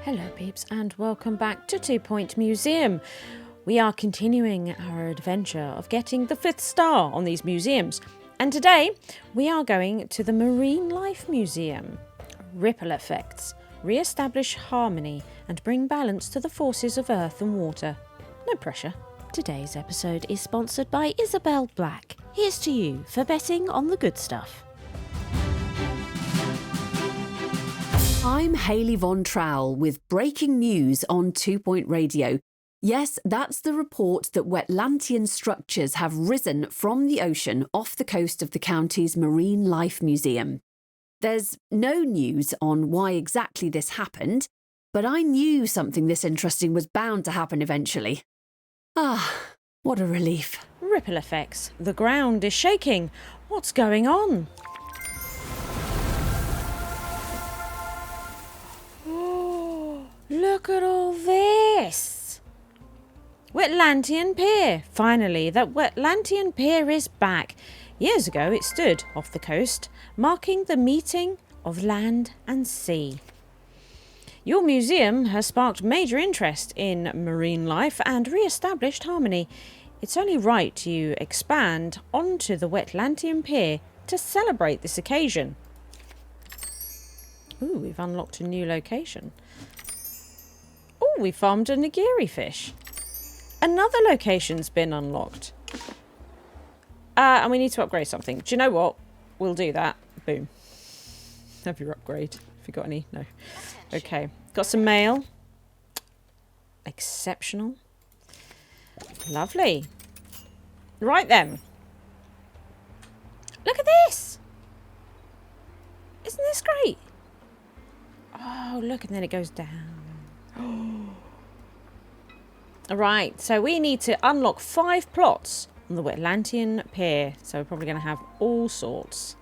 Hello peeps and welcome back to 2 Point Museum. We are continuing our adventure of getting the 5th star on these museums. And today we are going to the Marine Life Museum. Ripple effects, re-establish harmony and bring balance to the forces of earth and water. No pressure. Today's episode is sponsored by Isabel Black. Here's to you for betting on the good stuff. I'm Hayley Von Trowell with breaking news on 2 Point Radio. Yes, that's the report that Wetlantian structures have risen from the ocean off the coast of the county's Marine Life Museum. There's no news on why exactly this happened, but I knew something this interesting was bound to happen eventually. Ah, what a relief. Ripple effects. The ground is shaking. What's going on? Look at all this! Wetlantian Pier! Finally, that Wetlantian Pier is back. Years ago it stood off the coast, marking the meeting of land and sea. Your museum has sparked major interest in marine life and re-established harmony. It's only right you expand onto the Wetlantian Pier to celebrate this occasion. Ooh, we've unlocked a new location. Oh, we farmed a nigiri fish. Another location's been unlocked. And we need to upgrade something. Do you know what? We'll do that. Boom. Have your upgrade. Have you got any? No. Okay. Got some mail. Exceptional. Lovely. Right then. Look at this. Isn't this great? Oh, look, and then it goes down. Alright, so we need to unlock 5 plots on the Wetlantian Pier. So we're probably going to have all sorts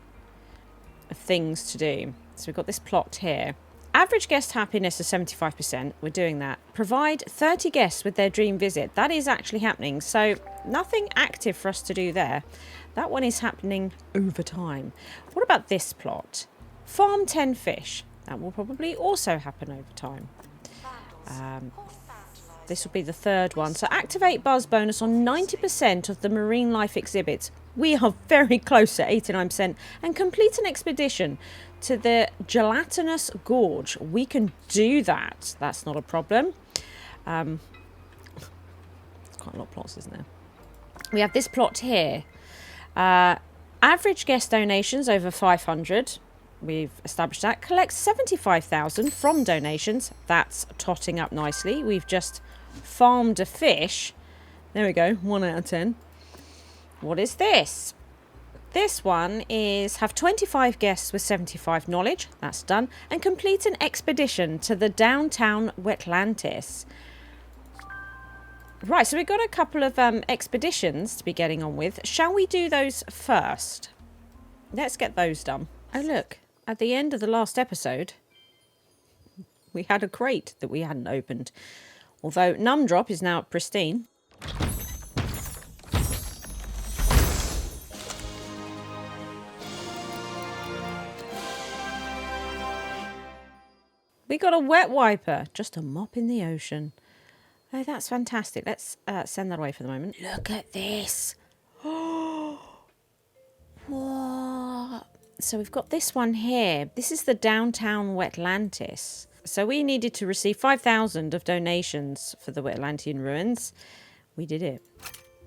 of things to do. So we've got this plot here. Average guest happiness is 75%. We're doing that. Provide 30 guests with their dream visit. That is actually happening. So nothing active for us to do there. That one is happening over time. What about this plot? Farm 10 fish. That will probably also happen over time. This will be the third one. So activate buzz bonus on 90% of the marine life exhibits. We are very close at 89%. And complete an expedition to the gelatinous gorge. We can do that. That's not a problem. There's quite a lot of plots, isn't there? We have this plot here. Average guest donations over 500. We've established that. Collects 75,000 from donations. That's totting up nicely. We've just farmed a fish. There we go. 1 out of 10. What is this? This one is have 25 guests with 75 knowledge. That's done. And complete an expedition to the downtown Wetlantis. Right, so we've got a couple of expeditions to be getting on with. Shall we do those first? Let's get those done. Oh, look. At the end of the last episode, we had a crate that we hadn't opened. Although Numdrop is now pristine. We got a wet wiper, just a mop in the ocean. Oh, that's fantastic. Let's send that away for the moment. Look at this. What? So we've got this one here. This is the downtown Wetlantis. So we needed to receive 5,000 of donations for the Wetlantian ruins. We did it.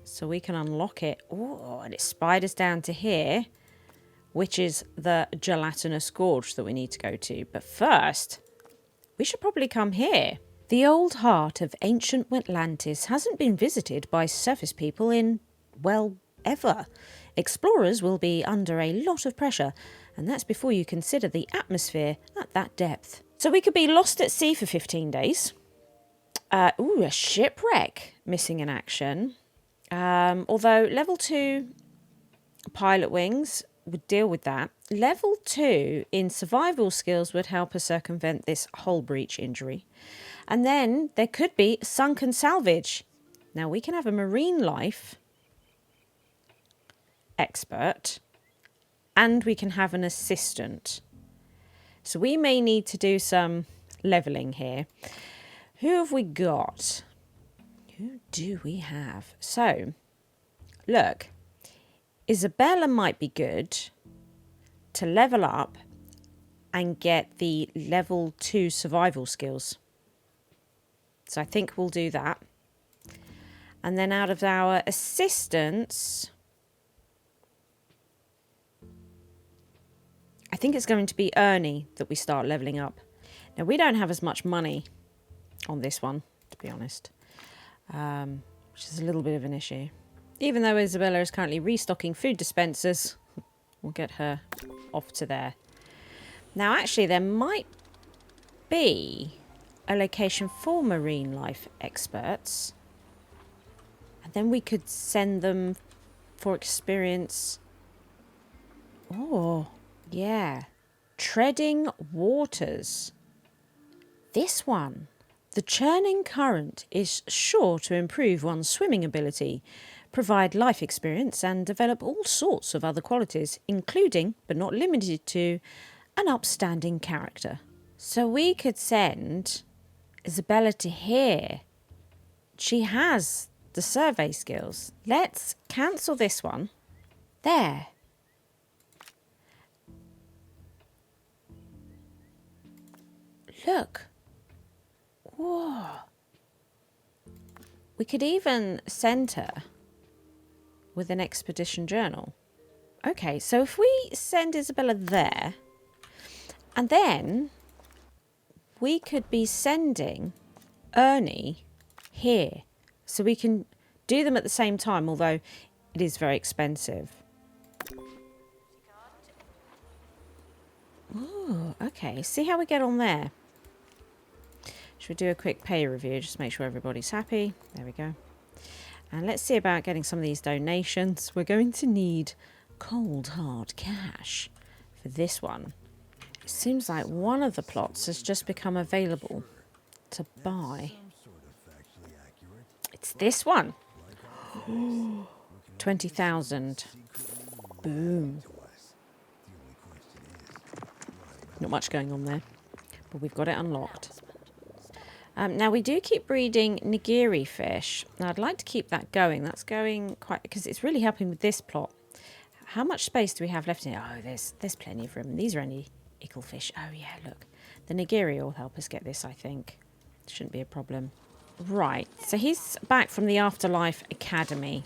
So we can unlock it. Oh, and it spiders down to here, which is the gelatinous gorge that we need to go to. But first, we should probably come here. The old heart of ancient Wetlantis hasn't been visited by surface people in, well, ever. Explorers will be under a lot of pressure, and that's before you consider the atmosphere at that depth. So we could be lost at sea for 15 days. A shipwreck missing in action. Although level 2 pilot wings would deal with that. Level 2 in survival skills would help us circumvent this hull breach injury. And then there could be sunken salvage. Now we can have a marine life expert and we can have an assistant. So we may need to do some leveling here. Who have we got? Who do we have? So, look, Isabella might be good to level up and get the level 2 survival skills. So I think we'll do that. And then out of our assistants, I think it's going to be Ernie that we start leveling up. Now, we don't have as much money on this one, to be honest, which is a little bit of an issue. Even though Isabella is currently restocking food dispensers, we'll get her off to there. Now, actually, there might be a location for marine life experts. And then we could send them for experience. Oh, yeah. Treading waters. This one. The churning current is sure to improve one's swimming ability, provide life experience, and develop all sorts of other qualities, including, but not limited to, an upstanding character. So we could send Isabella to here. She has the survey skills. Let's cancel this one. There. Look. Whoa. We could even send her with an expedition journal. Okay, so if we send Isabella there, and then we could be sending Ernie here. So we can do them at the same time, although it is very expensive. Oh, okay. See how we get on there. Should we do a quick pay review? Just make sure everybody's happy. There we go. And let's see about getting some of these donations. We're going to need cold, hard cash for this one. It seems like one of the plots has just become available to buy. It's this one. 20,000. Boom. Not much going on there, but we've got it unlocked. Now, we do keep breeding nigiri fish. Now, I'd like to keep that going. That's going quite... because it's really helping with this plot. How much space do we have left in it? Oh, there's plenty of room. These are only icklefish. Oh, yeah, look. The nigiri will help us get this, I think. Shouldn't be a problem. Right, so he's back from the Afterlife Academy.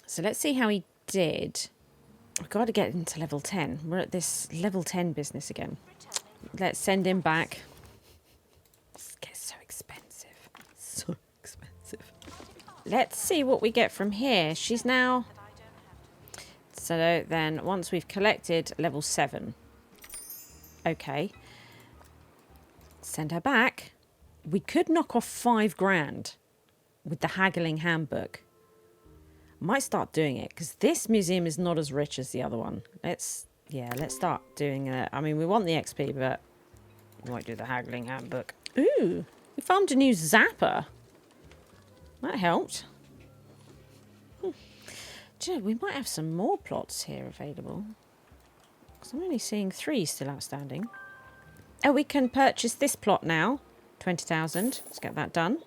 So let's see how he did. We've got to get him to level 10. We're at this level 10 business again. Let's send him back. This gets so expensive. So expensive. Let's see what we get from here. She's now... so then once we've collected level 7. Okay. Send her back. We could knock off 5 grand with the haggling handbook. Might start doing it because this museum is not as rich as the other one. Let's start doing it. I mean, we want the XP, but we won't do the haggling handbook. Ooh, we found a new zapper. That helped. Do you know, we might have some more plots here available. Because I'm only seeing 3 still outstanding. Oh, we can purchase this plot now. 20,000. Let's get that done.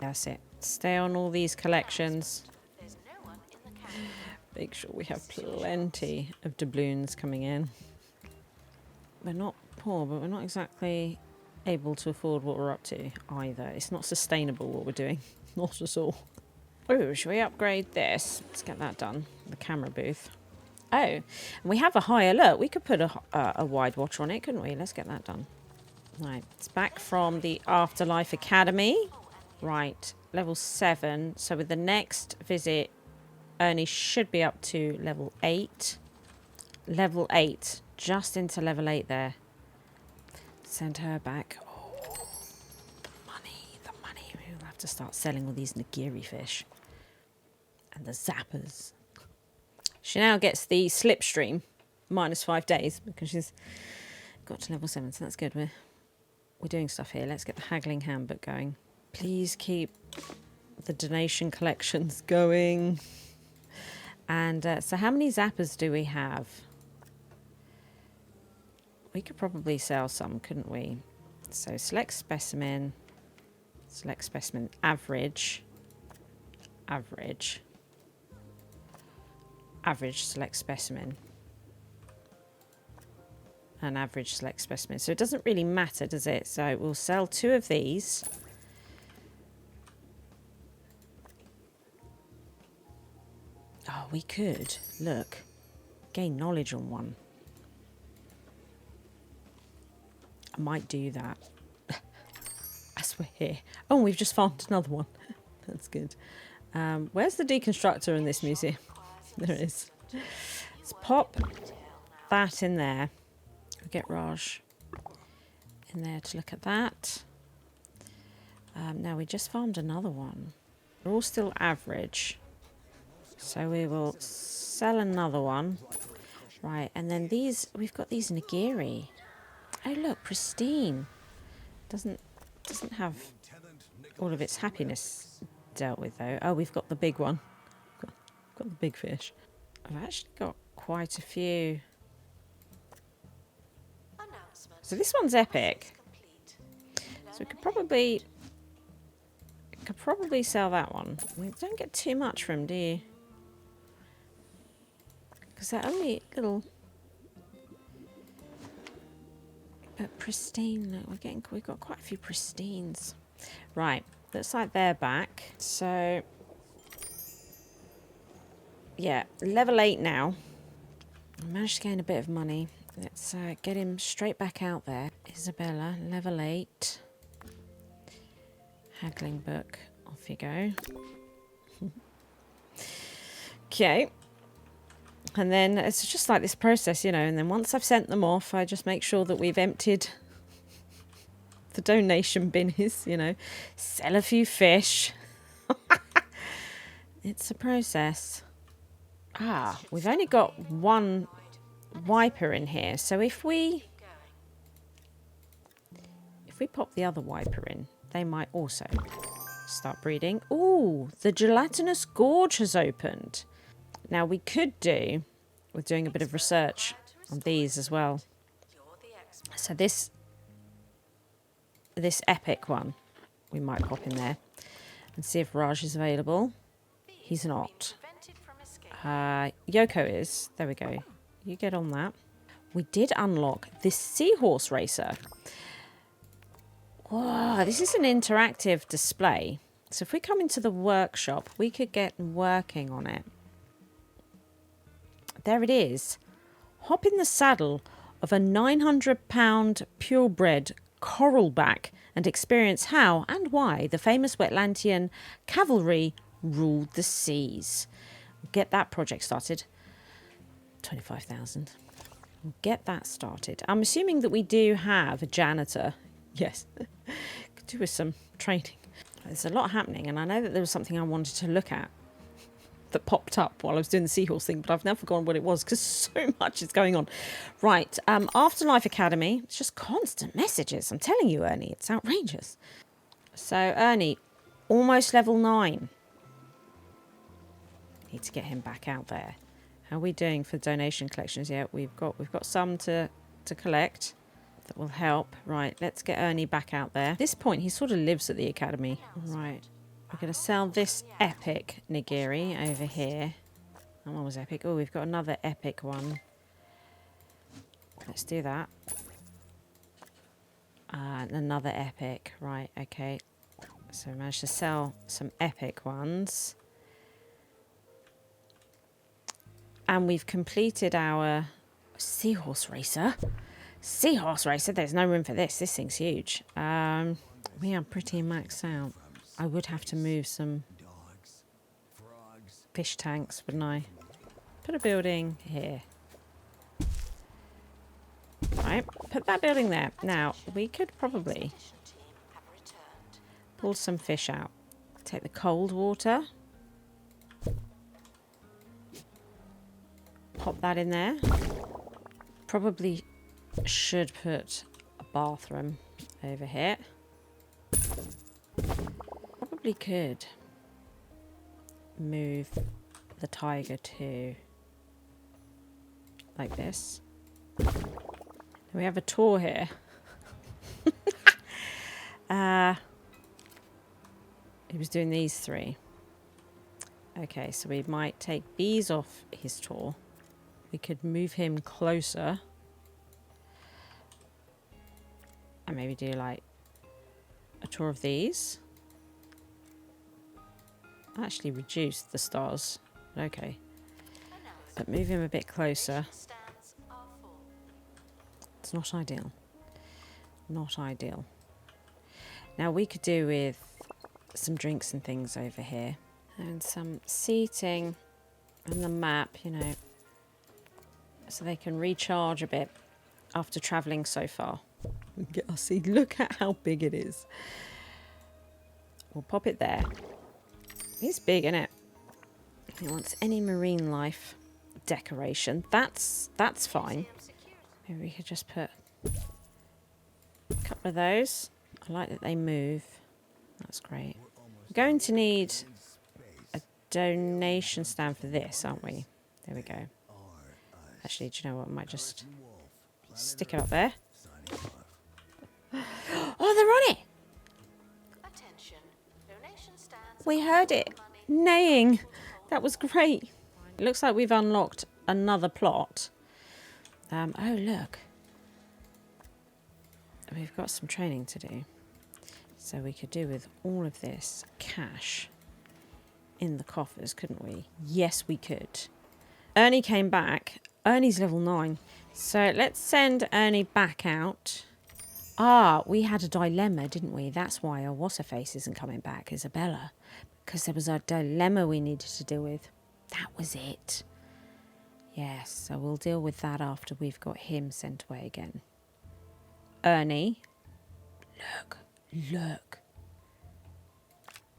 That's it. Stay on all these collections. Make sure we have plenty of doubloons coming in. We're not poor, but we're not exactly able to afford what we're up to either. It's not sustainable what we're doing. Not at all. Oh, should we upgrade this? Let's get that done. The camera booth. Oh, and we have a high alert. We could put a wide watcher on it, couldn't we? Let's get that done. Right, it's back from the Afterlife Academy. Right, level 7. So with the next visit, Ernie should be up to level 8. Level 8. Just into level 8 there. Send her back. Oh, the money. We'll have to start selling all these nigiri fish. And the zappers. She now gets the slipstream. Minus 5 days. Because she's got to level 7. So that's good. We're doing stuff here. Let's get the haggling handbook going. Please keep the donation collections going. And so how many zappers do we have? We could probably sell some, couldn't we? So select specimen, average, select specimen, and average select specimen. So it doesn't really matter, does it? So we'll sell 2 of these. Oh, we could, look, gain knowledge on one. I might do that. As we're here. Oh, we've just found another one. That's good. Where's the deconstructor in this museum? There it is. Let's pop that in there. We'll get Raj in there to look at that. Now we just found another one. They're all still average. So we will sell another one. Right, and then these, we've got these nigiri. Oh look, pristine. Doesn't have all of its happiness dealt with though. Oh, we've got the big one. Got the big fish. I've actually got quite a few. So this one's epic. So we could probably sell that one. We don't get too much from, do you? Because they're only little. But pristine, look, we've got quite a few pristines. Right, looks like they're back. So, yeah, level 8 now. I managed to gain a bit of money. Let's get him straight back out there. Isabella, level 8. Haggling book, off you go. Okay. And then it's just like this process, you know, and then once I've sent them off, I just make sure that we've emptied the donation binnies, you know, sell a few fish. It's a process. Ah, we've only got one wiper in here, so if we pop the other wiper in, they might also start breeding. Ooh, the gelatinous gorge has opened. Now, we could do with doing a bit of research on these as well. So this epic one, we might pop in there and see if Raj is available. He's not. Yoko is. There we go. You get on that. We did unlock this seahorse racer. Whoa, this is an interactive display. So if we come into the workshop, we could get working on it. There it is. Hop in the saddle of a 900-pound purebred coralback and experience how and why the famous Wetlantian cavalry ruled the seas. Get that project started. 25,000. Get that started. I'm assuming that we do have a janitor. Yes. Could do with some training. There's a lot happening, and I know that there was something I wanted to look at that popped up while I was doing the seahorse thing, but I've now forgotten what it was because so much is going on. Right, Afterlife Academy. It's just constant messages. I'm telling you, Ernie, it's outrageous. So, Ernie, almost level 9. Need to get him back out there. How are we doing for donation collections? Yeah, we've got some to collect. That will help. Right, let's get Ernie back out there. At this point, he sort of lives at the academy. Right. We're going to sell this epic nigiri over here. That one was epic. Oh, we've got another epic one. Let's do that. Another epic. Right, okay. So we managed to sell some epic ones. And we've completed our seahorse racer. Seahorse racer, there's no room for this. This thing's huge. We are pretty maxed out. I would have to move some fish tanks, wouldn't I? Put a building here. Right, put that building there. Now, we could probably pull some fish out. Take the cold water. Pop that in there. Probably should put a bathroom over here. Probably could move the tiger to like this. We have a tour here. He was doing these 3. Okay, so we might take these off his tour. We could move him closer. And maybe do like a tour of these. Actually reduce the stars. Okay. But move him a bit closer. It's not ideal. Not ideal. Now we could do with some drinks and things over here. And some seating and the map, you know. So they can recharge a bit after travelling so far. Get our seat. Look at how big it is. We'll pop it there. It's big, isn't it? If it wants any marine life decoration, that's fine. Maybe we could just put a couple of those. I like that they move. That's great. We're going to need a donation stand for this, aren't we? There we go. Actually, do you know what? I might just stick it up there. Oh, they're on it! We heard it neighing. That was great. It looks like we've unlocked another plot. Oh, look. We've got some training to do. So we could do with all of this cash in the coffers, couldn't we? Yes, we could. Ernie came back. Ernie's level 9. So let's send Ernie back out. Ah, we had a dilemma, didn't we? That's why our what's-her-face isn't coming back, Isabella. Because there was a dilemma we needed to deal with. That was it. Yes, so we'll deal with that after we've got him sent away again. Ernie. Look.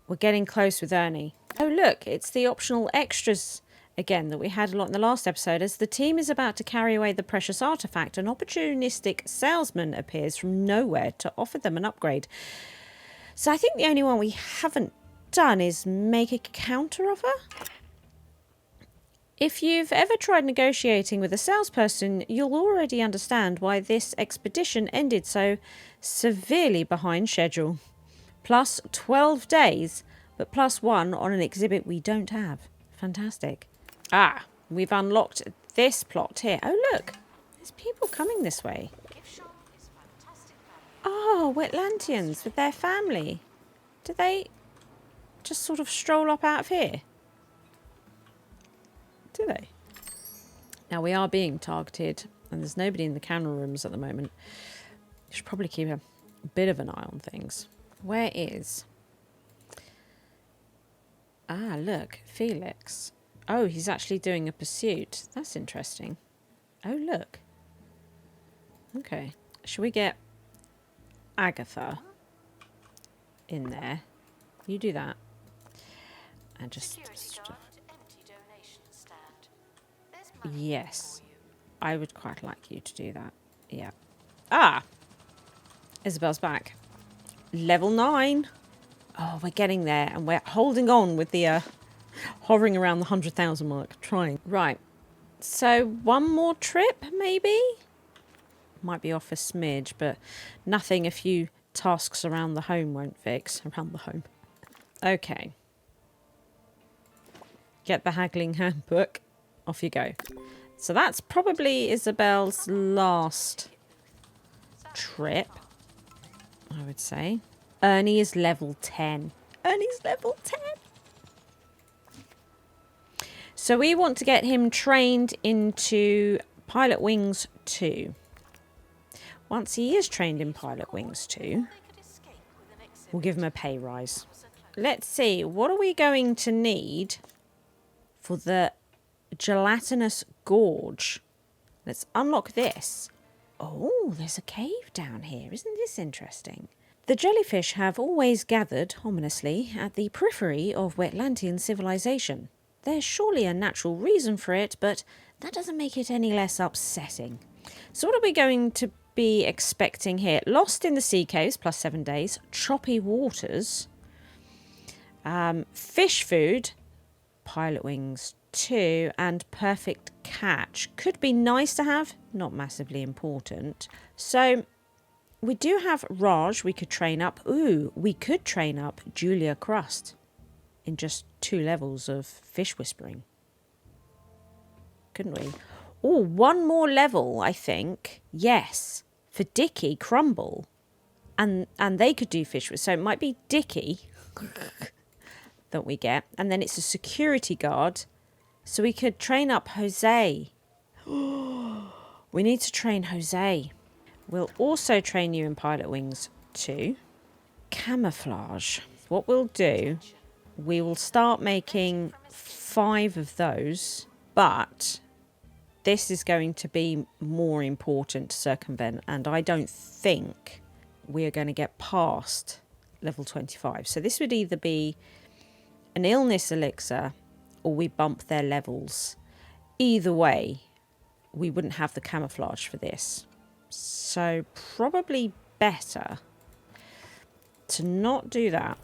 We're getting close with Ernie. Oh, look, it's the optional extras again that we had a lot in the last episode. As the team is about to carry away the precious artifact, an opportunistic salesman appears from nowhere to offer them an upgrade. So I think the only one we haven't done is make a counter offer. If you've ever tried negotiating with a salesperson, you'll already understand why this expedition ended so severely behind schedule. Plus 12 days, but +1 on an exhibit we don't have. Fantastic. Ah, we've unlocked this plot here. Oh, look. There's people coming this way. Oh, Wetlantians with their family. Do they just sort of stroll up out of here? Do they? Now, we are being targeted, and there's nobody in the camera rooms at the moment. You should probably keep a bit of an eye on things. Where is... Ah, look. Felix. Oh, he's actually doing a pursuit. That's interesting. Oh, look. Okay. Should we get Agatha in there? You do that. And just... Yes. I would quite like you to do that. Yeah. Ah! Isabel's back. Level 9. Oh, we're getting there. And we're holding on with the... hovering around the 100,000 mark. Trying. Right. So, one more trip, maybe? Might be off a smidge, but nothing a few tasks around the home won't fix. Around the home. Okay. Get the haggling handbook. Off you go. So that's probably Isabel's last trip, I would say. Ernie is level 10. Ernie's level 10. So we want to get him trained into Pilot Wings 2. Once he is trained in Pilot Wings 2, we'll give him a pay rise. Let's see, what are we going to need for the gelatinous gorge? Let's unlock this. Oh, there's a cave down here. Isn't this interesting? The jellyfish have always gathered, ominously, at the periphery of Wetlantian civilization. There's surely a natural reason for it, but that doesn't make it any less upsetting. So what are we going to be expecting here? Lost in the sea caves, +7 days. Choppy waters. Fish food. Pilot Wings 2. And perfect hatch. Could be nice to have, not massively important. So we do have Raj we could train up. Ooh, we could train up Julia Crust in just 2 levels of fish whispering. Couldn't we? Oh, 1 more level, I think. Yes, for Dickie Crumble. And they could do fish. So it might be Dickie that we get. And then it's a security guard. So we could train up Jose. We need to train Jose. We'll also train you in Pilot Wings too. Camouflage. What we'll do, we will start making 5 of those. But this is going to be more important to circumvent. And I don't think we are going to get past level 25. So this would either be an illness elixir or we bump their levels. Either way, we wouldn't have the camouflage for this. So probably better to not do that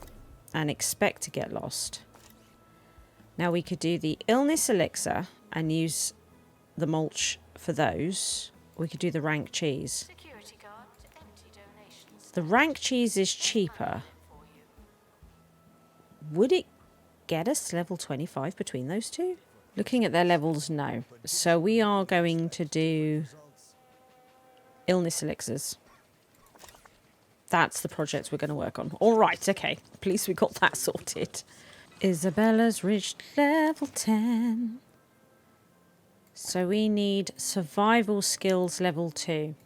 and expect to get lost. Now we could do the illness elixir and use the mulch for those. We could do the rank cheese. The rank cheese is cheaper. Would it get us level 25 between those two? Looking at their levels, no. So we are going to do illness elixirs. That's the project we're going to work on. All right, okay. At least we got that sorted. Isabella's reached level 10. So we need survival skills level 2.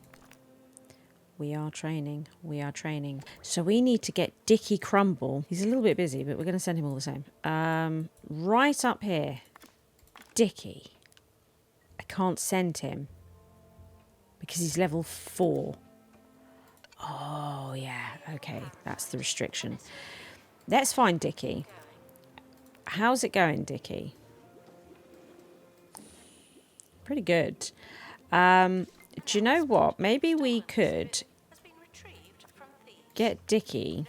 We are training. We are training. So we need to get Dickie Crumble. He's a little bit busy, but we're going to send him all the same. Right up here. Dickie. I can't send him because he's level 4. Oh, yeah. Okay, that's the restriction. Let's find Dickie. How's it going, Dickie? Pretty good. Do you know what? Maybe we could get Dickie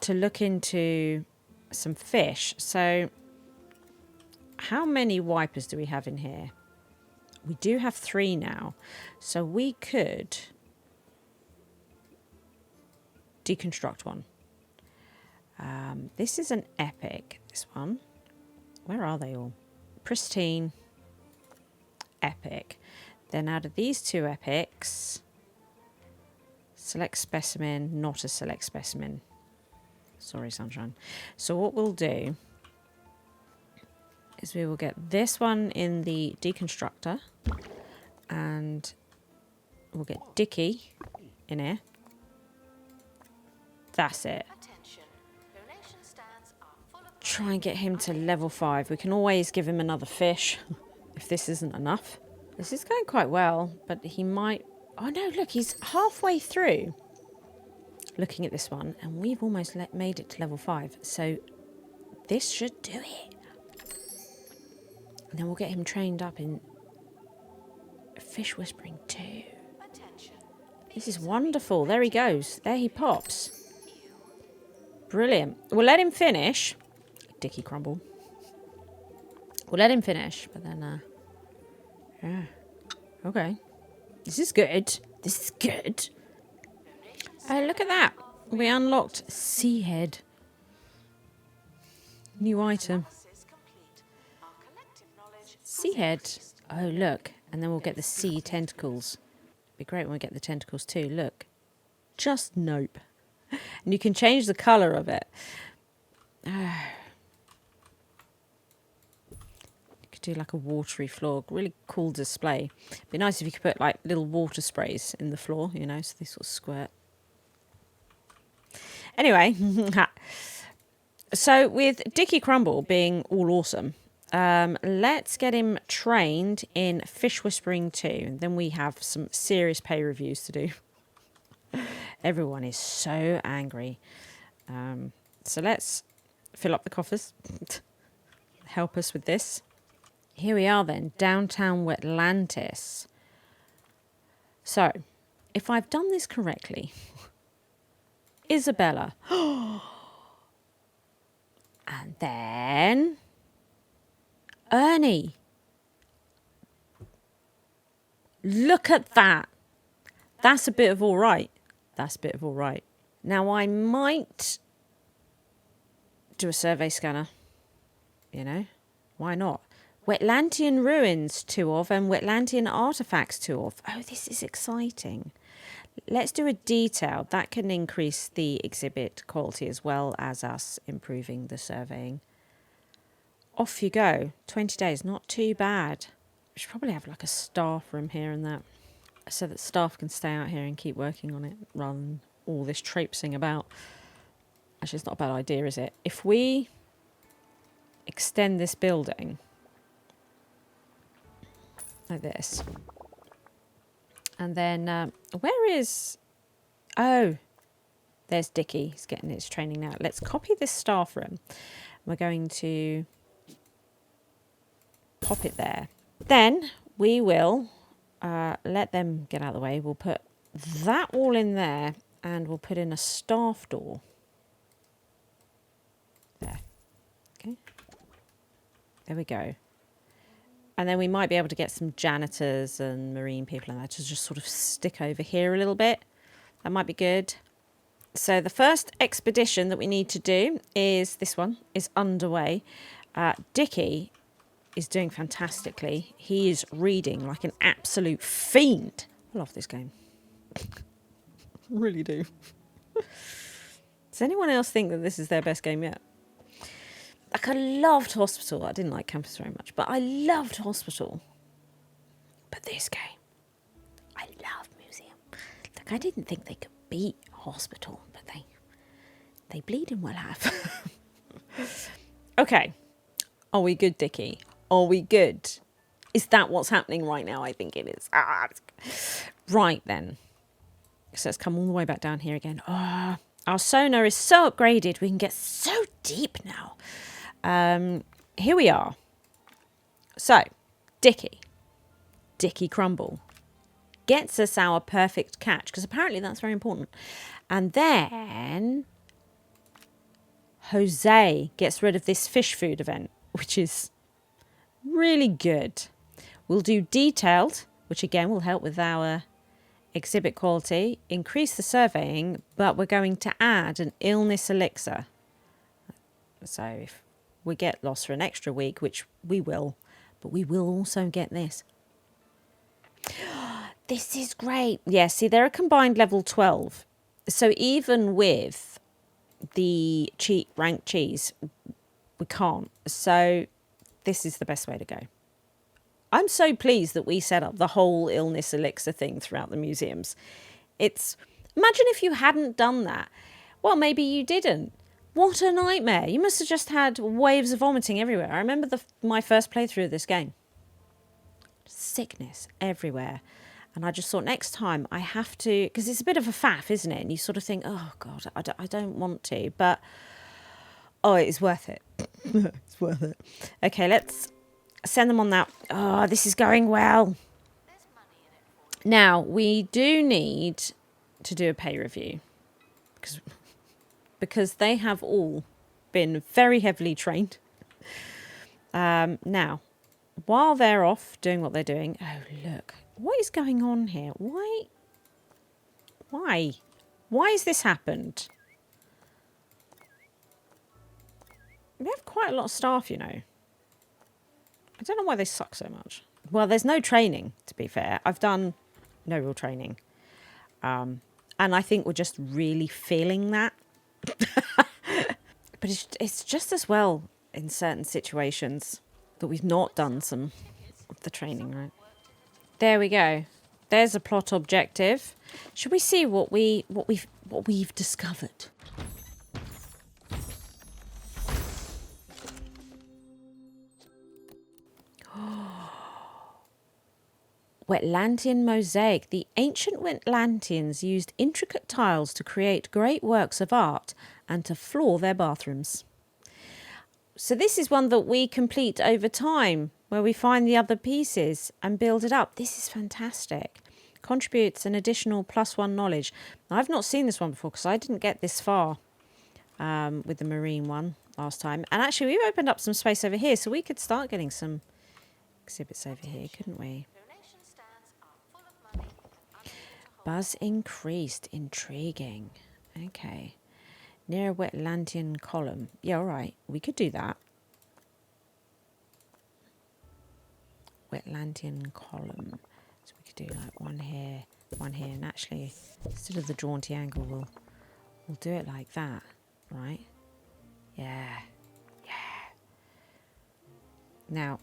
to look into some fish. So how many wipers do we have in here? We do have 3 now. So we could deconstruct one. This is an epic, this one. Where are they all? Pristine. Epic. Then out of these 2 epics, select specimen, not a select specimen. Sorry, sunshine. So what we'll do is we will get this one in the deconstructor and we'll get Dickie in here. That's it. Try and get him to level 5. We can always give him another fish if this isn't enough. This is going quite well, but he might... Oh no, look, he's halfway through looking at this one, and we've almost made it to level 5. So this should do it. And then we'll get him trained up in fish whispering too. This is wonderful. There he goes. There he pops. Brilliant. We'll let him finish. Dickie Crumble. We'll let him finish, but then... yeah. Okay. This is good. This is good. Oh, look at that. We unlocked Sea Head. New item. Sea Head. Oh, look. And then we'll get the sea tentacles. Be great when we get the tentacles too. Look. Just nope. And you can change the colour of it. Do like a watery floor. Really cool display. Be nice if you could put like little water sprays in the floor, you know, so they sort of squirt. Anyway, so with Dickie Crumble being all awesome, let's get him trained in fish whispering too. And then we have some serious pay reviews to do. Everyone is so angry. So let's fill up the coffers. Help us with this. Here we are then, downtown Wetlantis. So, if I've done this correctly, Isabella. And then Ernie. Look at that. That's a bit of all right. That's a bit of all right. Now, I might do a survey scanner. You know, why not? Wetlandian ruins, 2 of, and Wetlandian artifacts, 2 of. Oh, this is exciting. Let's do a detailed. That can increase the exhibit quality as well as us improving the surveying. Off you go. 20 days, not too bad. We should probably have like a staff room here and that, so that staff can stay out here and keep working on it rather than all this traipsing about. Actually, it's not a bad idea, is it? If we extend this building like this, and then where is... Oh, there's Dickie. He's getting his training now. Let's copy this staff room. We're going to pop it there. Then we will let them get out of the way. We'll put that all in there, and we'll put in a staff door. There. Okay. There we go. And then we might be able to get some janitors and marine people and that to just sort of stick over here a little bit. That might be good. So the first expedition that we need to do is this one, is underway. Dickie is doing fantastically. He is reading like an absolute fiend. I love this game. Really do. Does anyone else think that this is their best game yet? Like, I loved Hospital. I didn't like Campus very much, but I loved Hospital. But this game, I love Museum. Like, I didn't think they could beat Hospital, but they bleeding well have. Okay. Are we good, Dickie? Are we good? Is that what's happening right now? I think it is. Right then. So let's come all the way back down here again. Our sonar is so upgraded. We can get so deep now. Here we are. So, Dickie Crumble gets us our perfect catch, because apparently that's very important. And then Jose gets rid of this fish food event, which is really good. We'll do detailed, which again will help with our exhibit quality, increase the surveying, but we're going to add an illness elixir. So if we get lost for an extra week, which we will, but we will also get this. This is great. Yeah, see, they're a combined level 12. So even with the ranked cheese, we can't. So this is the best way to go. I'm so pleased that we set up the whole illness elixir thing throughout the museums. Imagine if you hadn't done that. Well, maybe you didn't. What a nightmare. You must have just had waves of vomiting everywhere. I remember my first playthrough of this game. Sickness everywhere. And I just thought next time I have to, because it's a bit of a faff, isn't it? And you sort of think, oh God, I don't want to, but oh, it is worth it. It's worth it. Okay, let's send them on that. Oh, this is going well. Now, we do need to do a pay review because they have all been very heavily trained. Now, while they're off doing what they're doing, oh, look, what is going on here? Why has this happened? We have quite a lot of staff, you know. I don't know why they suck so much. Well, there's no training, to be fair. I've done no real training. And I think we're just really feeling that. But it's just as well in certain situations that we've not done some of the training, right? There we go. There's a plot objective. Should we see what we've discovered? Wetlandian mosaic. The ancient Wetlandians used intricate tiles to create great works of art and to floor their bathrooms. So this is one that we complete over time, where we find the other pieces and build it up. This is fantastic. Contributes an additional +1 knowledge. I've not seen this one before because I didn't get this far with the marine one last time. And actually, we've opened up some space over here, so we could start getting some exhibits over here, couldn't we? Buzz increased. Intriguing. Okay. Near a Wetlandian column. Yeah, all right. We could do that. Wetlandian column. So we could do like one here, and actually, instead of the jaunty angle, we'll do it like that, right? Yeah. Now,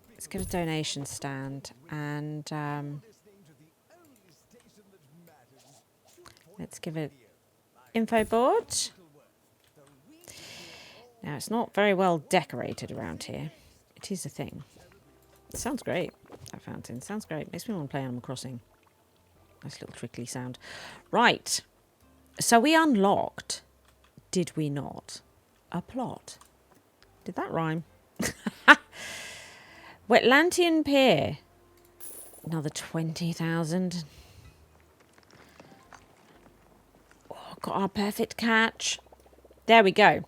let's get a donation stand and let's give it info board. Now, it's not very well decorated around here. It is a thing. It sounds great, that fountain. Sounds great. Makes me want to play Animal Crossing. Nice little trickly sound. Right. So we unlocked, did we not, a plot? Did that rhyme? Wetlandian Pier. Another 20,000. Oh, got our perfect catch. There we go.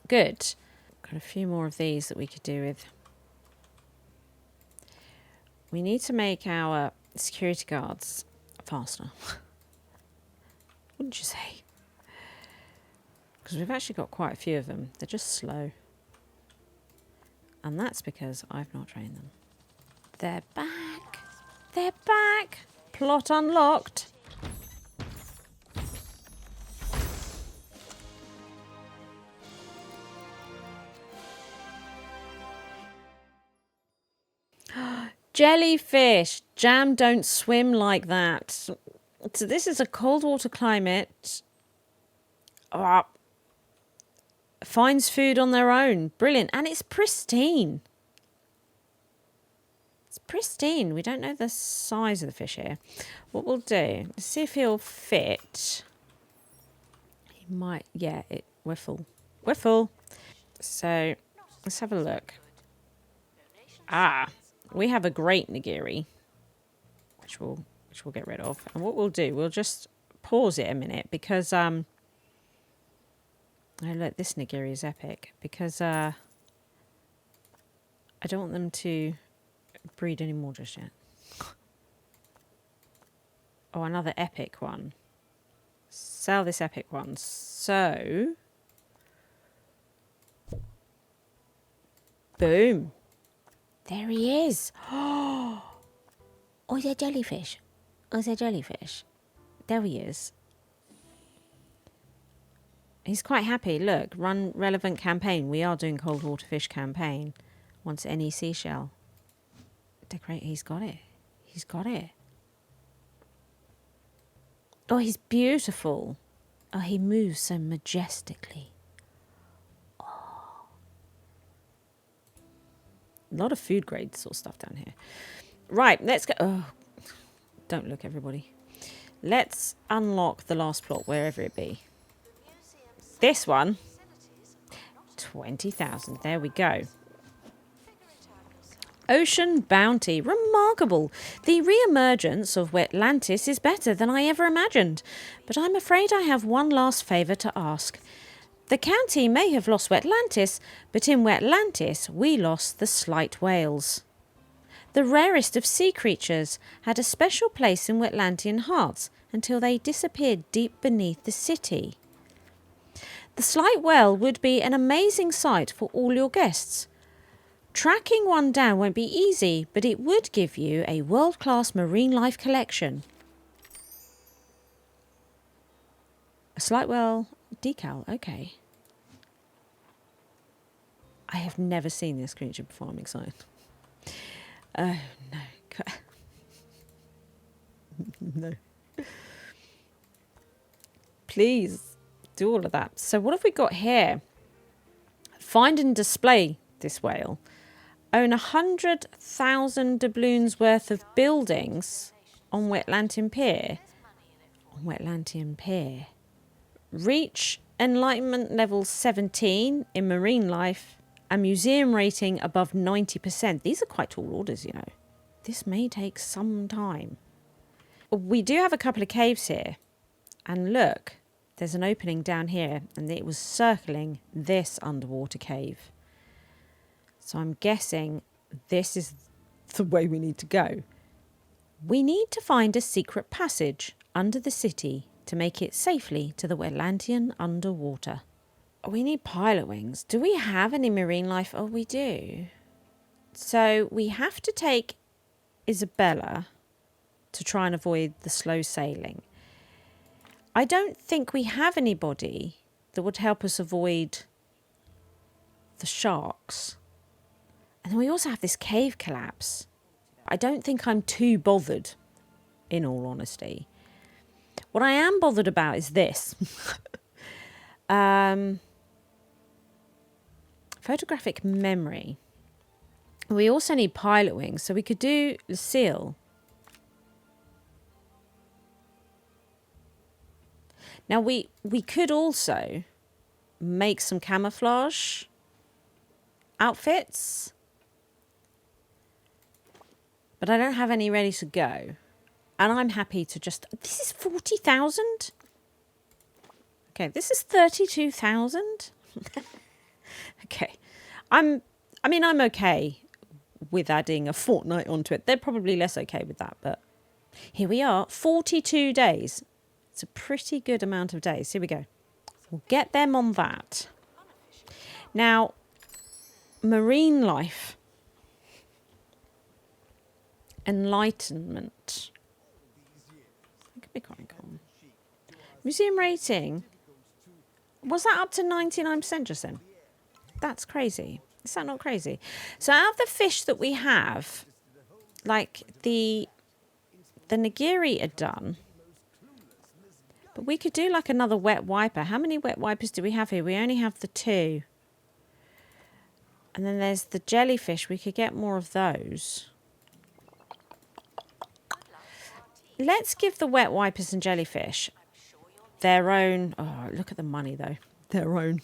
Good. Got a few more of these that we could do with. We need to make our security guards faster. Wouldn't you say? Because we've actually got quite a few of them. They're just slow. And that's because I've not trained them. They're back. They're back. Plot unlocked. Jellyfish. Jam don't swim like that. So this is a cold water climate. Finds food on their own. Brilliant. And it's pristine. It's pristine. We don't know the size of the fish here. What we'll do, let's see if he'll fit. He might, yeah, we're full. We're full. So let's have a look. We have a great nigiri, which we'll get rid of. And what we'll do, we'll just pause it a minute because oh look, this nigiri is epic because I don't want them to breed anymore just yet. Oh, another epic one. Sell this epic one. So boom. There he is. Oh, is that jellyfish? Oh, is that jellyfish? There he is. He's quite happy. Look, run relevant campaign. We are doing cold water fish campaign. Wants any seashell. Decorate. He's got it. He's got it. Oh, he's beautiful. Oh, he moves so majestically. Oh. A lot of food grade sort of stuff down here. Right, let's go. Oh, don't look, everybody. Let's unlock the last plot, wherever it be. This one. 20,000. There we go. Ocean bounty. Remarkable. The re-emergence of Wetlantis is better than I ever imagined. But I'm afraid I have one last favour to ask. The county may have lost Wetlantis, but in Wetlantis we lost the slight whales. The rarest of sea creatures had a special place in Wetlandian hearts until they disappeared deep beneath the city. The slight whale would be an amazing sight for all your guests. Tracking one down won't be easy, but it would give you a world-class marine life collection. A slight whale decal, okay. I have never seen this creature before, I'm excited. Oh, no. No. Please do all of that. So what have we got here? Find and display this whale. Own 100,000 doubloons worth of buildings on Wetlandian Pier. On Wetlandian Pier. Reach enlightenment level 17 in marine life. A museum rating above 90%. These are quite tall orders, you know. This may take some time. We do have a couple of caves here. And look, there's an opening down here. And it was circling this underwater cave. So I'm guessing this is the way we need to go. We need to find a secret passage under the city to make it safely to the Wetlandian underwater. We need pilot wings. Do we have any marine life? Oh, we do. So we have to take Isabella to try and avoid the slow sailing. I don't think we have anybody that would help us avoid the sharks. And then we also have this cave collapse. I don't think I'm too bothered, in all honesty. What I am bothered about is this. Photographic memory. We also need pilot wings, so we could do the seal. Now we could also make some camouflage outfits, but I don't have any ready to go. And I'm happy to just... This is 40,000? Okay, this is 32,000. Okay. I'm okay with adding a fortnight onto it. They're probably less okay with that, but here we are. 42 days. It's a pretty good amount of days. Here we go. We'll get them on that. Now, marine life. Enlightenment. That could be quite cool. Museum rating. Was that up to 99% just then? That's crazy. Is that not crazy? So out of the fish that we have, like the nigiri are done. But we could do like another wet wiper. How many wet wipers do we have here? We only have the 2. And then there's the jellyfish. We could get more of those. Let's give the wet wipers and jellyfish their own... Oh, look at the money, though. Their own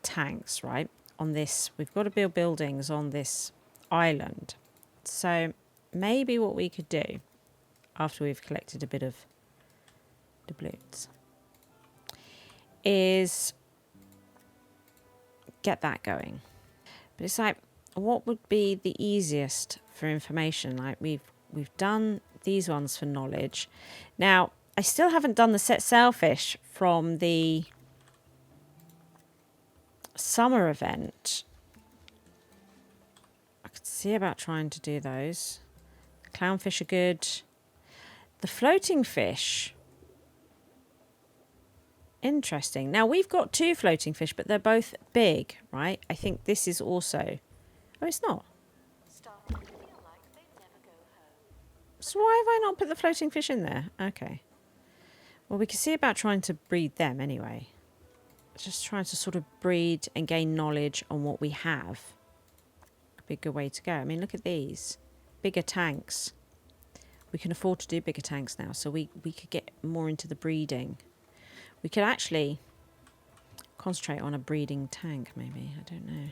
tanks, right? On this, we've got to build buildings on this island. So maybe what we could do after we've collected a bit of doubloons is get that going. But it's like, what would be the easiest for information? Like we've done these ones for knowledge. Now, I still haven't done the set sailfish from the summer event. I could see about trying to do those. Clownfish are good. The floating fish. Interesting. Now, we've got 2 floating fish, but they're both big, right? I think this is also... Oh, it's not. So why have I not put the floating fish in there? Okay. Well, we can see about trying to breed them anyway. Just trying to sort of breed and gain knowledge on what we have. Could be a good way to go. I mean, look at these. Bigger tanks. We can afford to do bigger tanks now, so we could get more into the breeding. We could actually concentrate on a breeding tank, maybe. I don't know.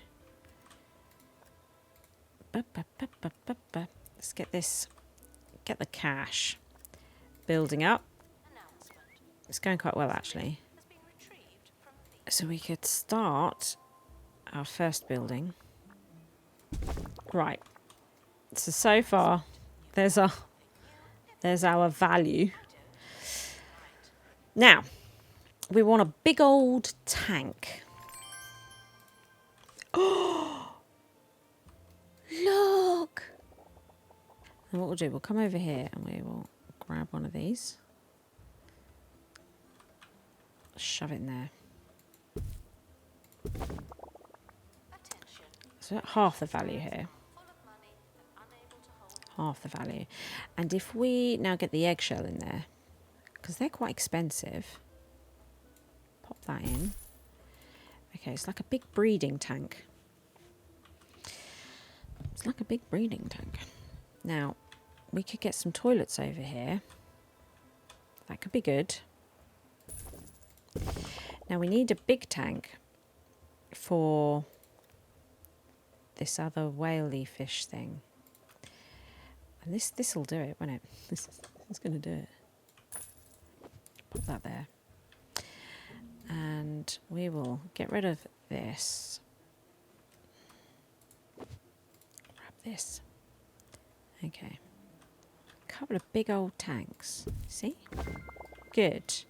Let's get this... Get the cash building up. It's going quite well, actually. So we could start our first building. Right. So far, there's our value. Now, we want a big old tank. Oh! Look! And what we'll do, we'll come over here and we will grab one of these. Shove it in there. So half the value here. Half the value. And if we now get the eggshell in there, because they're quite expensive, pop that in. Okay, it's like a big breeding tank. It's like a big breeding tank. Now, we could get some toilets over here. That could be good. Now, we need a big tank for this other whaley fish thing. And this will do it, won't it? This is going to do it. Put that there. And we will get rid of this. this. Okay. A couple of big old tanks. See? Good.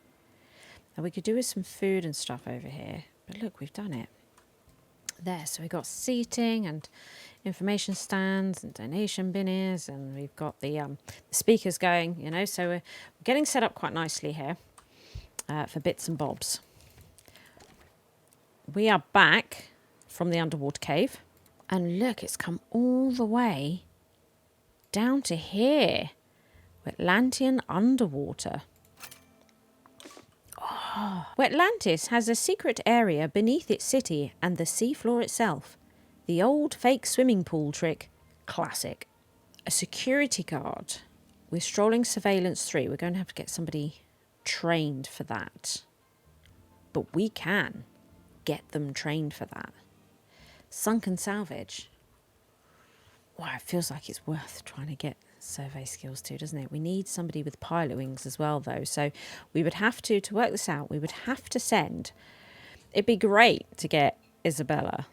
Now we could do with some food and stuff over here. But look, we've done it. There, so we've got seating and information stands and donation bins, and we've got the speakers going, you know, so we're getting set up quite nicely here for bits and bobs. We are back from the underwater cave, and look, it's come all the way down to here. Wetlantian underwater. Wetlantis has a secret area beneath its city and the seafloor itself. The old fake swimming pool trick. Classic. A security guard with strolling surveillance 3. We're going to have to get somebody trained for that. But we can get them trained for that. Sunken salvage. Wow, it feels like it's worth trying to get survey skills too, doesn't it? We need somebody with pilot wings as well, though. So we would have to work this out, we would have to send... It'd be great to get Isabella,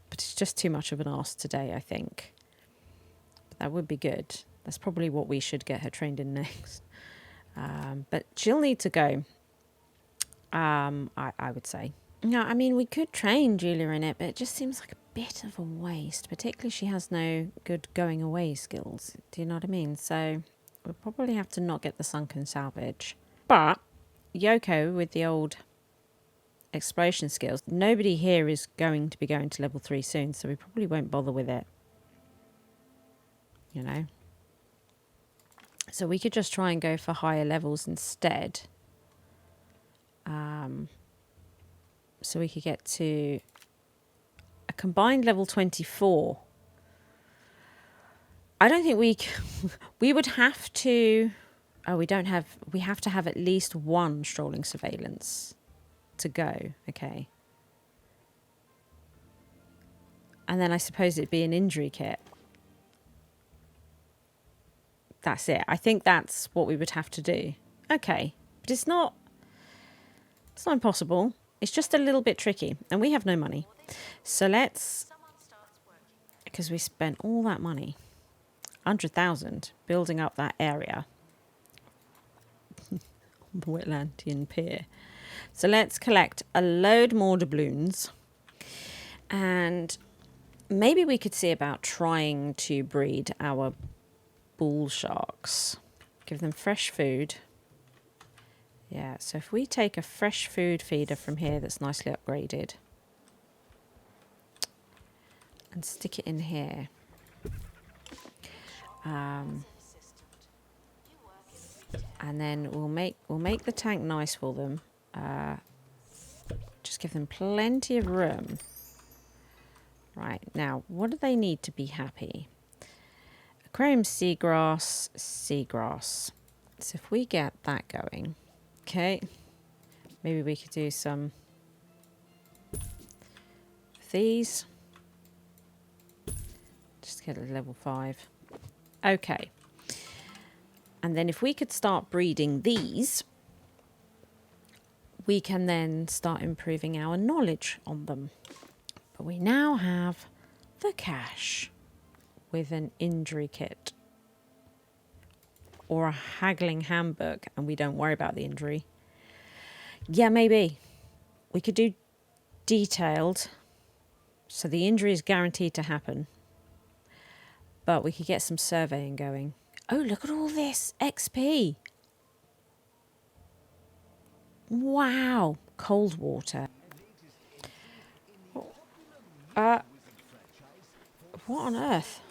but it's just too much of an ask today, I think. But that would be good. That's probably what we should get her trained in next. But she'll need to go, I would say. No, I mean, we could train Julia in it, but it just seems like a bit of a waste. Particularly she has no good going away skills. Do you know what I mean? So we'll probably have to not get the sunken salvage. But Yoko with the old exploration skills, nobody here is going to be going to level 3 soon, so we probably won't bother with it. You know? So we could just try and go for higher levels instead. So we could get to a combined level 24. I don't think we would have to... Oh, we have to have at least one strolling surveillance to go. Okay. And then I suppose it'd be an injury kit. That's it. I think that's what we would have to do. Okay. But it's not impossible. It's just a little bit tricky. And we have no money. So let's... Because we spent all that money. 100,000 building up that area. Wetlantian Pier. So let's collect a load more doubloons. And maybe we could see about trying to breed our bull sharks. Give them fresh food. Yeah, so if we take a fresh food feeder from here that's nicely upgraded and stick it in here. And then we'll make the tank nice for them. Just give them plenty of room. Right, now, what do they need to be happy? Aquarium seagrass. So if we get that going, okay, maybe we could do some of these. Just get it to level 5. Okay. And then if we could start breeding these, we can then start improving our knowledge on them. But we now have the cash with an injury kit or a haggling handbook, and we don't worry about the injury. Yeah, maybe. We could do detailed, so the injury is guaranteed to happen. But we could get some surveying going. Oh, look at all this XP. Wow. Cold water. What on earth?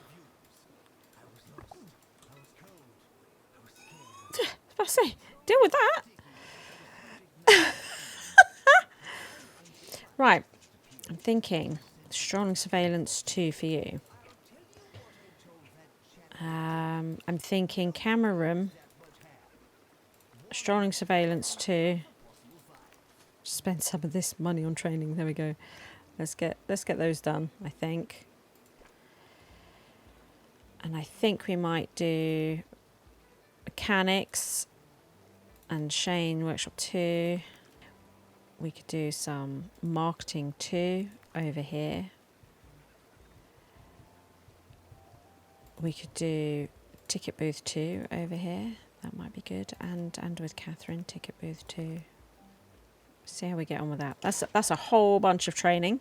I was about to say, deal with that. Right. I'm thinking strong surveillance 2 for you. I'm thinking camera room, strolling surveillance 2. Spend some of this money on training. There we go. Let's get those done, I think. And I think we might do mechanics and Shane workshop 2. We could do some marketing 2 over here. We could do ticket booth 2 over here. That might be good. And with Catherine, ticket booth 2. See how we get on with that. That's a whole bunch of training.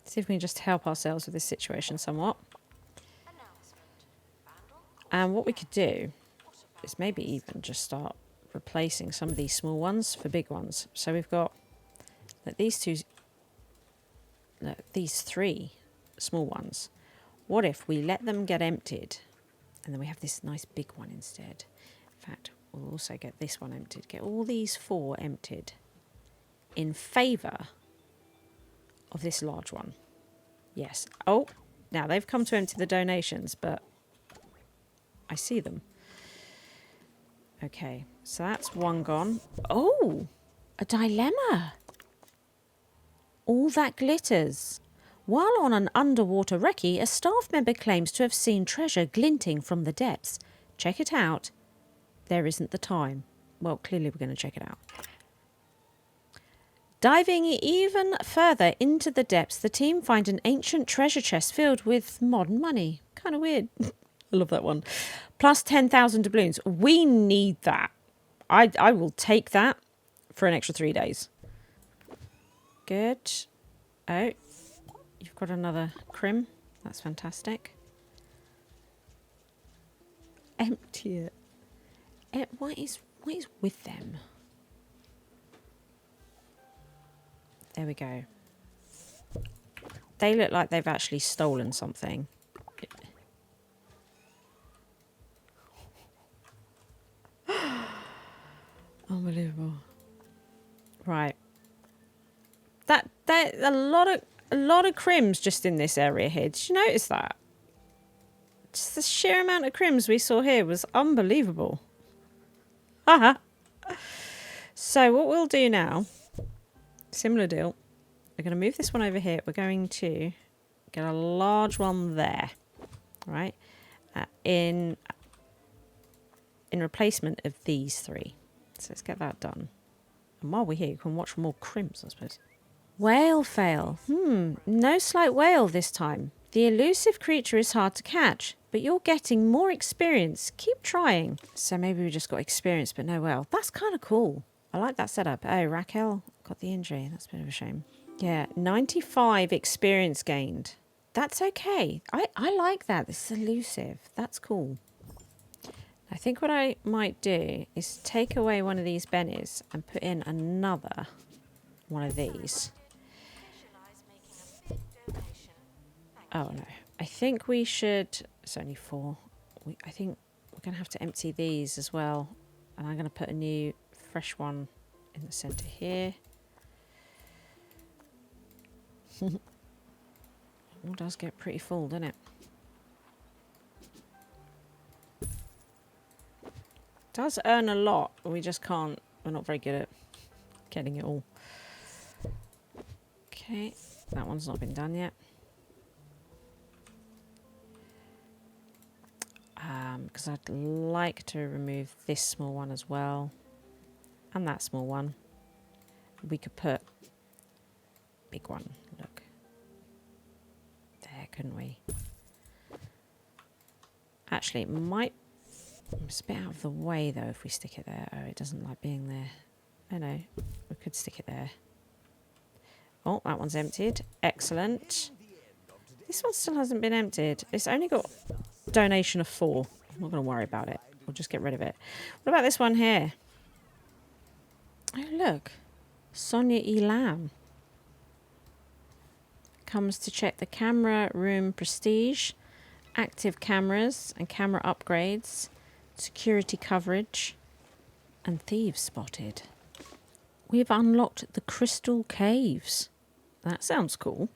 See if we can just help ourselves with this situation somewhat. And what we could do is maybe even just start replacing some of these small ones for big ones. So we've got these three small ones. What if we let them get emptied and then we have this nice big one instead? In fact, we'll also get this one emptied. Get all these 4 emptied in favour of this large one. Yes. Oh, now they've come to empty the donations, but I see them. Okay, so that's one gone. Oh, a dilemma. All that glitters. While on an underwater recce, a staff member claims to have seen treasure glinting from the depths. Check it out. There isn't the time. Well, clearly we're going to check it out. Diving even further into the depths, the team find an ancient treasure chest filled with modern money. Kind of weird. I love that one. Plus 10,000 doubloons. We need that. I will take that for an extra 3 days. Good. Oh, you've got another crim. That's fantastic. Empty it. What is with them? There we go. They look like they've actually stolen something. Unbelievable. Right. That a lot of crims just in this area here. Did you notice that? Just the sheer amount of crims we saw here was unbelievable. Haha. So what we'll do now, similar deal. We're going to move this one over here. We're going to get a large one there, right? In replacement of these 3. So let's get that done. And while we're here, you can watch more crims, I suppose. Whale fail. No slight whale this time. The elusive creature is hard to catch, but you're getting more experience. Keep trying. So maybe we just got experience, but no whale. That's kind of cool. I like that setup. Oh, Raquel got the injury. That's a bit of a shame. Yeah, 95 experience gained. That's okay. I like that. This is elusive. That's cool. I think what I might do is take away one of these bennies and put in another one of these. Oh no. I think we should... It's only 4. I think we're going to have to empty these as well. And I'm going to put a new fresh one in the centre here. It all does get pretty full, doesn't it? Does earn a lot, but we just can't. We're not very good at getting it all. Okay, that one's not been done yet. Because I'd like to remove this small one as well, and that small one. We could put big one. Look there, couldn't we? Actually, it might. It's a bit out of the way though if we stick it there. Oh, it doesn't like being there. Oh no, we could stick it there. Oh, that one's emptied. Excellent. This one still hasn't been emptied. It's only got donation of 4. I'm not going to worry about it. We'll just get rid of it. What about this one here? Oh, look. Sonia Elam comes to check the camera room prestige, active cameras and camera upgrades, security coverage, and thieves spotted. We've unlocked the crystal caves. That sounds cool.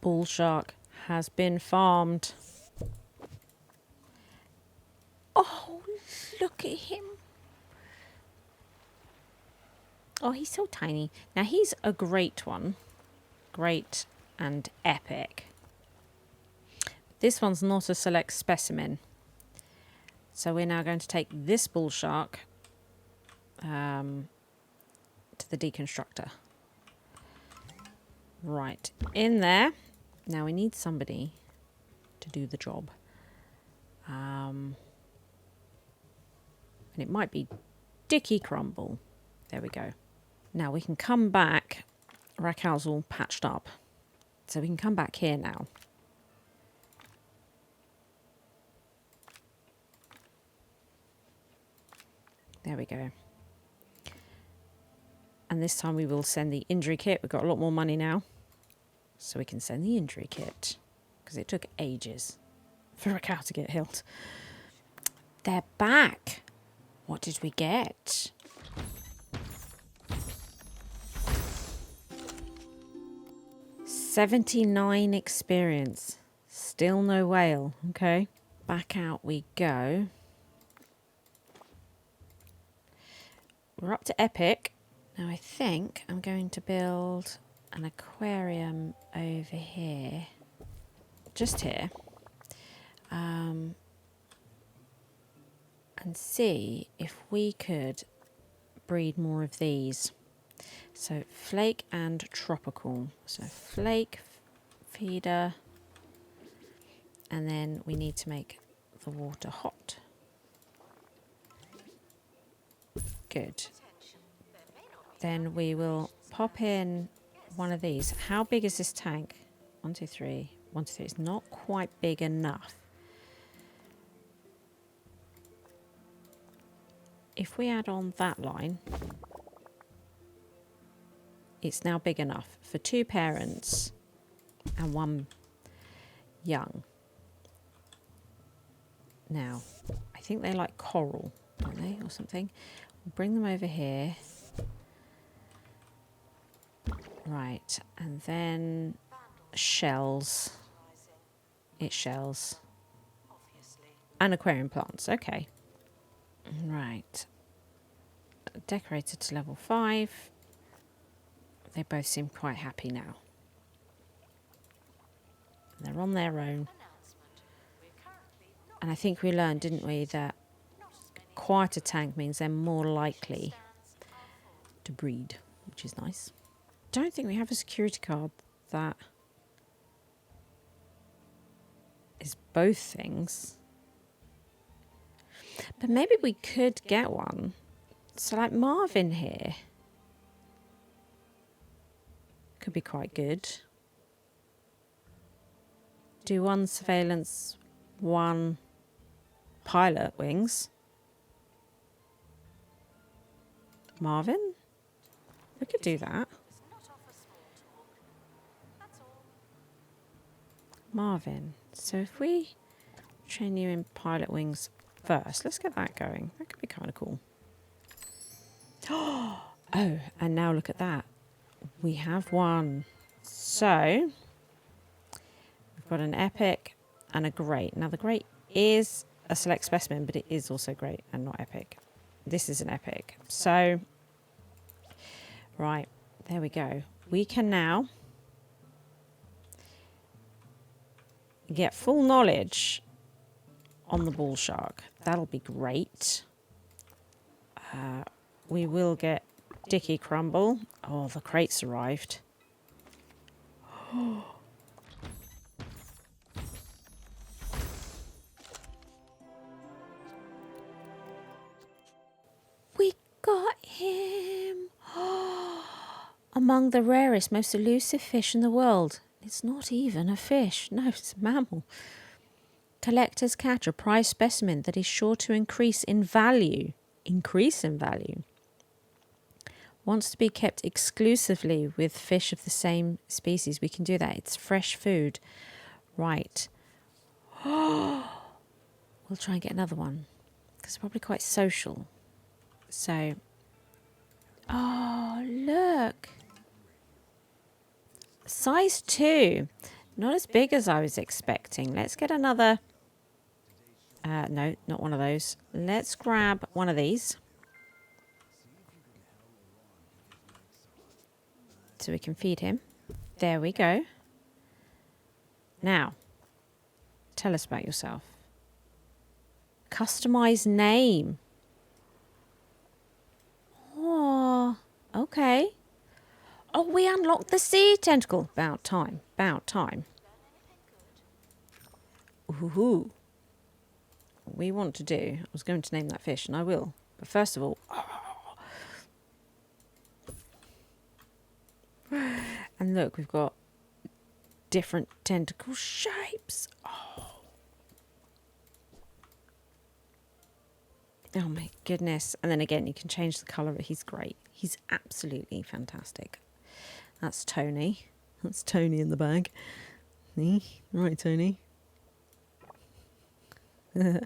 Bull shark has been farmed. Oh, look at him. Oh, he's so tiny. Now, he's a great one. Great and epic. This one's not a select specimen. So we're now going to take this bull shark to the deconstructor. Right, in there. Now we need somebody to do the job. And it might be Dicky Crumble. There we go. Now we can come back. Raquel's all patched up. So we can come back here now. There we go. And this time we will send the injury kit. We've got a lot more money now. So we can send the injury kit. Because it took ages for Raquel to get healed. They're back. What did we get? $79 experience. Still no whale. Okay. Back out we go. We're up to epic. Now I think I'm going to build an aquarium over here. Just here. And see if we could breed more of these. So flake and tropical. So flake, feeder, and then we need to make the water hot. Good. Then we will pop in one of these. How big is this tank? 1, 2, 3. 1, 2, 3. It's not quite big enough. If we add on that line, it's now big enough for 2 parents and 1 young. Now, I think they like coral, don't they, or something? We'll bring them over here. Right, and then shells. It's shells. And aquarium plants, okay. Right. Decorated to level 5. They both seem quite happy now. They're on their own. And I think we learned, didn't we, that quieter tank means they're more likely to breed, which is nice. Don't think we have a security card that is both things. But maybe we could get one. So like Marvin here could be quite good. Do 1 surveillance, 1 pilot wings. Marvin? We could do that. Marvin. So if we train you in pilot wings first, let's get that going. That could be kind of cool. Oh, and now look at that. We have one. So we've got an epic and a great. Now the great is a select specimen, but it is also great and not epic. This is an epic. So, right, there we go. We can now get full knowledge on the bull shark. That'll be great. We will get Dicky Crumble. Oh, the crates arrived. We got him. Among the rarest, most elusive fish in the world. It's not even a fish. No, it's a mammal. Collectors catch a prize specimen that is sure to increase in value. Increase in value. Wants to be kept exclusively with fish of the same species. We can do that. It's fresh food. Right. We'll try and get another one. Because it's probably quite social. So. Oh, look. Size 2. Not as big as I was expecting. Let's get another. No, not one of those. Let's grab one of these. So we can feed him. There we go. Now, tell us about yourself. Customize name. Oh, okay. Oh, we unlocked the sea tentacle. About time. About time. Ooh. we want to do, I was going to name that fish, and I will. But first of all, and look, we've got different tentacle shapes. Oh my goodness. And then again, you can change the colour. He's great. He's absolutely fantastic. That's Tony. That's Tony in the bag. Right, Tony. There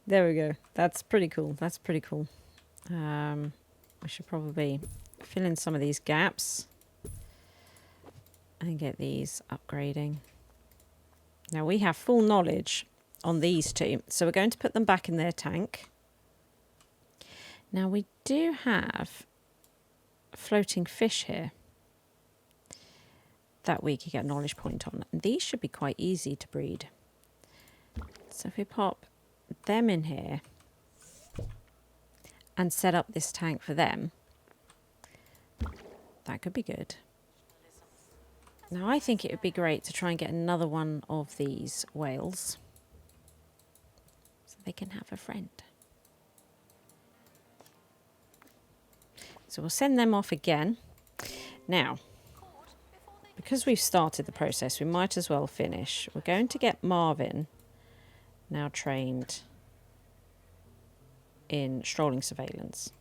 we go. That's pretty cool. That's pretty cool. I should probably fill in some of these gaps and get these upgrading. Now we have full knowledge on these two, so we're going to put them back in their tank. Now we do have floating fish here that we could get a knowledge point on, and these should be quite easy to breed. So if we pop them in here and set up this tank for them, that could be good. Now I think it would be great to try and get another one of these whales so they can have a friend. So we'll send them off again. Now, because we've started the process, we might as well finish. We're going to get Marvin now trained in strolling surveillance.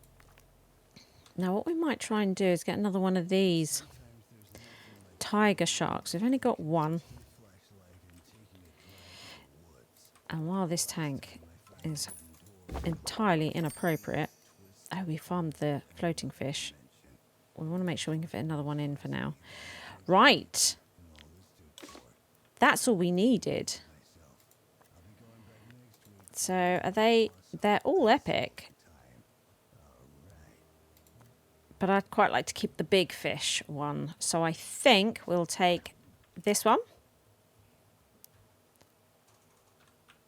Now what we might try and do is get another one of these tiger sharks. We've only got one. And while this tank is entirely inappropriate, we farmed the floating fish. We want to make sure we can fit another one in for now. Right. That's all we needed. So are they... They're all epic. But I'd quite like to keep the big fish one. So I think we'll take this one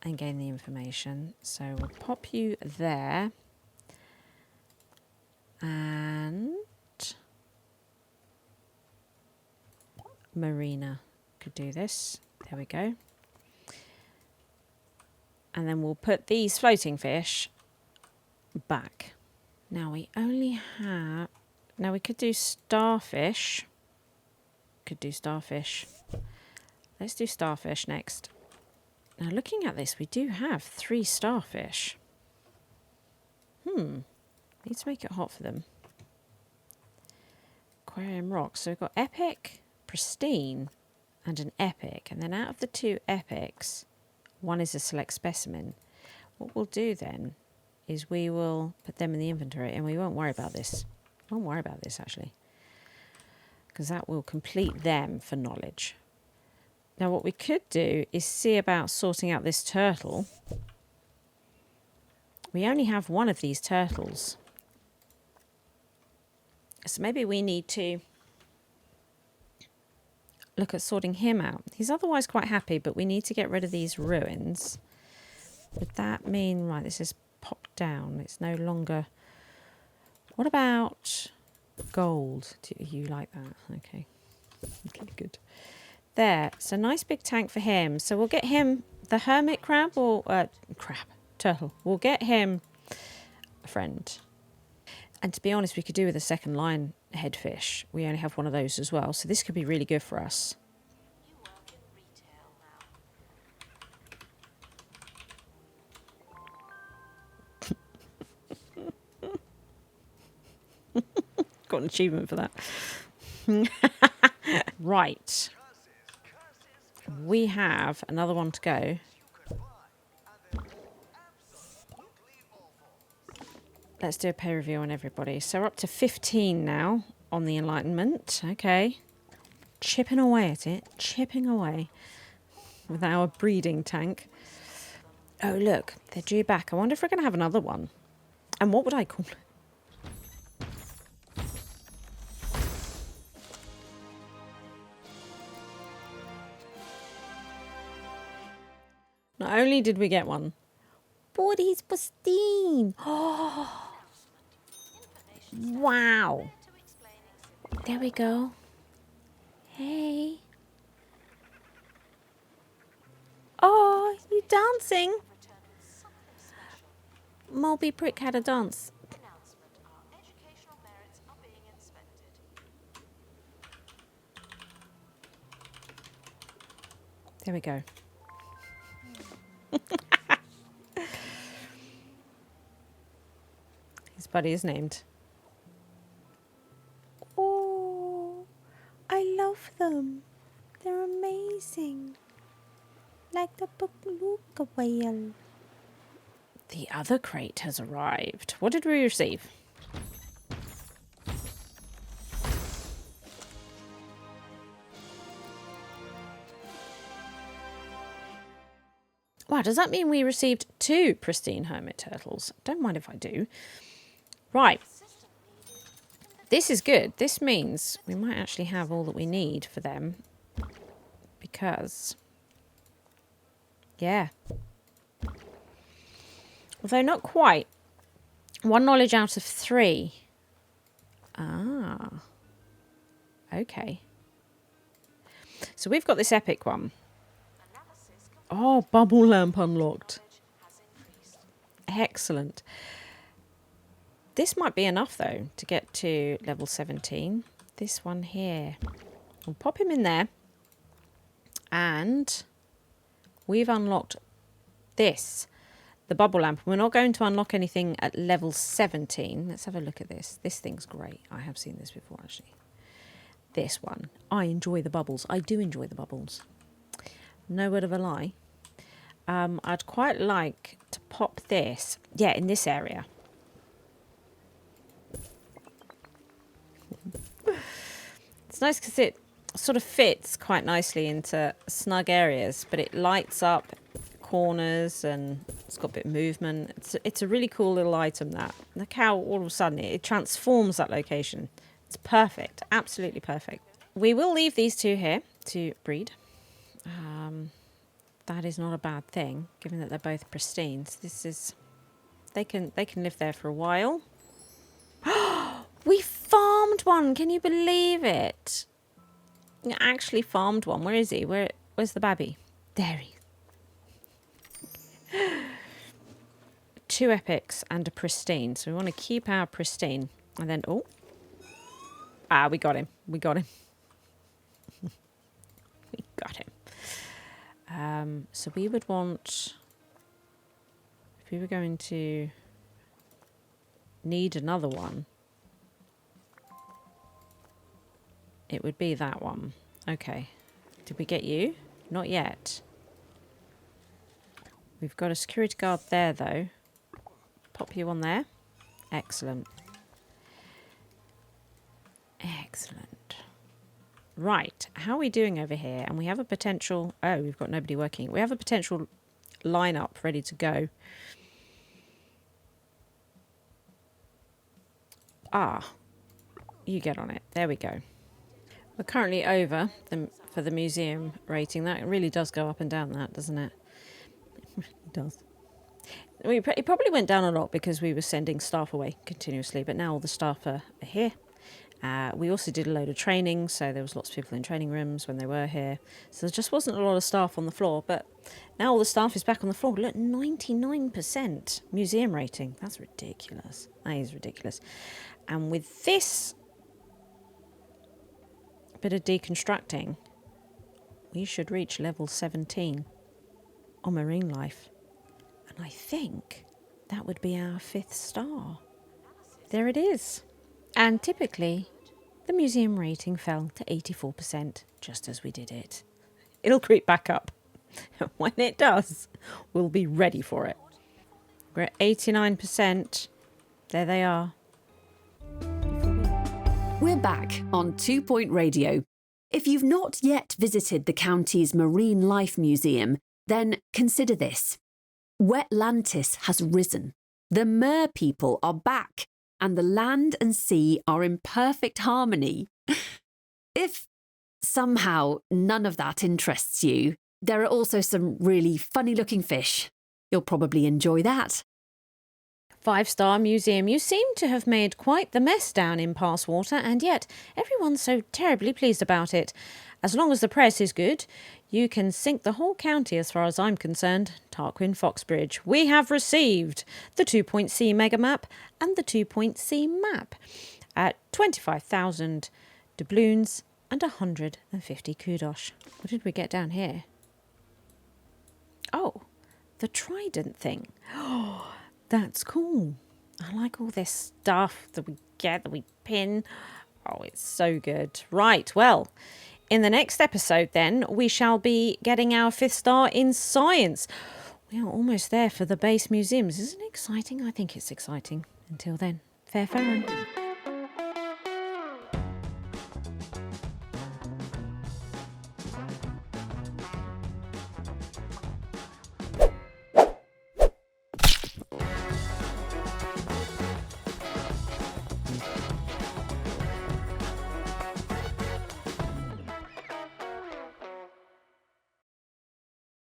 and gain the information. So we'll pop you there. And Marina could do this. There we go. And then we'll put these floating fish back. Now we only have... Now we could do starfish. Could do starfish. Let's do starfish next. Now looking at this, we do have 3 starfish. Need to make it hot for them. Aquarium rocks. So we've got epic, pristine, and an epic. And then out of the 2 epics, one is a select specimen. What we'll do then is we will put them in the inventory, and we won't worry about this. Won't worry about this actually, because that will complete them for knowledge. Now what we could do is see about sorting out this turtle. We only have one of these turtles, so maybe we need to look at sorting him out. He's otherwise quite happy, but we need to get rid of these ruins. Would that mean... Right, this is popped down. It's no longer... What about gold? Do you like that? Okay. Okay, good. There. So nice big tank for him. So we'll get him the hermit crab or... turtle. We'll get him a friend. And to be honest, we could do with a second lion head fish. We only have one of those as well. So this could be really good for us. Got an achievement for that. Right. We have another one to go. Let's do a pay review on everybody. So we're up to 15 now on the Enlightenment. Okay. Chipping away at it. Chipping away with our breeding tank. Oh, look. They're due back. I wonder if we're going to have another one. And what would I call it? Not only did we get one, but he's pristine. Oh, wow. There we go. Hey. Oh, you dancing? Mulby Prick had a dance. There we go. His buddy is named. Oh, I love them. They're amazing. Like the beluga whale. The other crate has arrived. What did we receive? Wow, does that mean we received 2 pristine hermit turtles? Don't mind if I do. Right. This is good. This means we might actually have all that we need for them. Because... yeah. Although not quite. 1 knowledge out of 3. Ah. Okay. So we've got this epic one. Oh, bubble lamp unlocked. Excellent. This might be enough, though, to get to level 17. This one here. We'll pop him in there. And we've unlocked this. The bubble lamp. We're not going to unlock anything at level 17. Let's have a look at this. This thing's great. I have seen this before, actually. This one. I enjoy the bubbles. I do enjoy the bubbles. No word of a lie. I'd quite like to pop this. Yeah, in this area. It's nice because it sort of fits quite nicely into snug areas, but it lights up corners and it's got a bit of movement. It's a really cool little item, that. Look how all of a sudden it transforms that location. It's perfect. Absolutely perfect. We will leave these 2 here to breed. That is not a bad thing, given that they're both pristine. So this is... They can live there for a while. We farmed one! Can you believe it? We actually farmed one. Where is he? Where's the babby? There he is. 2 epics and a pristine. So we want to keep our pristine. And then... oh. Ah, we got him. We got him. We got him. So we would want... if we were going to need another one, it would be that one. Okay. Did we get you? Not yet. We've got a security guard there, though. Pop you on there. Excellent. Excellent. Right. How are we doing over here? And we have a potential... oh, we've got nobody working. We have a potential lineup ready to go. Ah. You get on it. There we go. We're currently over for the museum rating. That really does go up and down, that, doesn't it? It does. It probably went down a lot because we were sending staff away continuously, but now all the staff are here. We also did a load of training, so there was lots of people in training rooms when they were here. So there just wasn't a lot of staff on the floor, but now all the staff is back on the floor. Look, 99% museum rating. That's ridiculous. That is ridiculous. And with this bit of deconstructing, we should reach level 17 on marine life. And I think that would be our 5th star. There it is. And typically, the museum rating fell to 84%, just as we did it. It'll creep back up. When it does, we'll be ready for it. We're at 89%. There they are. We're back on 2 Point Radio. If you've not yet visited the county's Marine Life Museum, then consider this. Wetlantis has risen. The mer people are back, and the land and sea are in perfect harmony. If somehow none of that interests you, there are also some really funny-looking fish. You'll probably enjoy that. 5-star museum. You seem to have made quite the mess down in Passwater, and yet everyone's so terribly pleased about it. As long as the press is good, You can sink the whole county as far as I'm concerned. Tarquin Foxbridge. We have received the 2-point C mega map and the 2-point C map at 25,000 doubloons and 150 kudosh. What did we get down here? Oh, the trident thing. Oh, that's cool. I like all this stuff that we get, that we pin. Oh, it's so good. Right, well, in the next episode then, we shall be getting our 5th star in science. We are almost there for the base museums. Isn't it exciting? I think it's exciting. Until then, fair farewell.